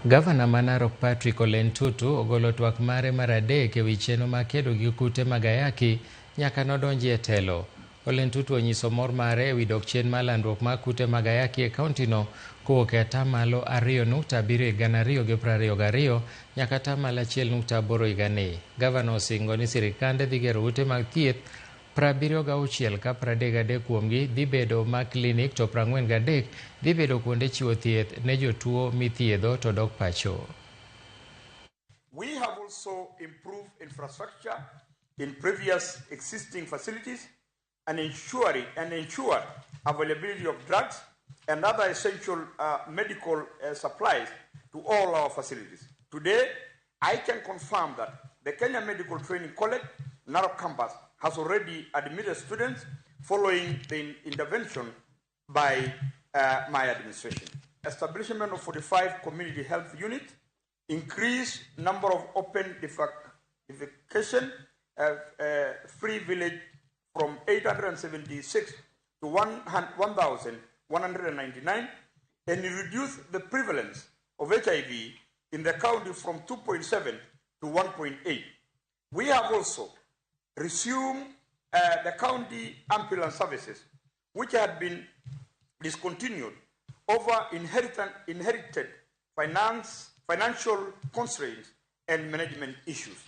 Gavana ma Narok Patrick Ole Ntutu ogolo twak mare mar adek ewi chenro mag kedo gi kute mag ayaki nyaka nodonji e telo. Ole Ntutu onyiso mor mare ewi dok chien mar landruok mag kute mag ayaki e kauntino kowuok e atamalo 2.7 higa 2022 nyaka atamalo 1.8 higani. Gavana osingo ni sirikande dhi gero ute mag thieth 76 ka 33 kuomgi dhi bedo mag klinik to 43 dhi bedo kuonde chiwo thieth ne jotuo mithiedho to dok pacho. We have also improved infrastructure in previous existing facilities and ensured availability of drugs and other essential medical supplies to all our facilities. Today, I can confirm that the Kenya Medical Training College, Narok campus, has already admitted students following the intervention by my administration. Establishment of 45 community health units, increased number of open defecation free village from 876 to 1,199, and reduce the prevalence of HIV in the county from 2.7 to 1.8. We have also resumed the county ambulance services, which had been discontinued over inherited financial constraints and management issues.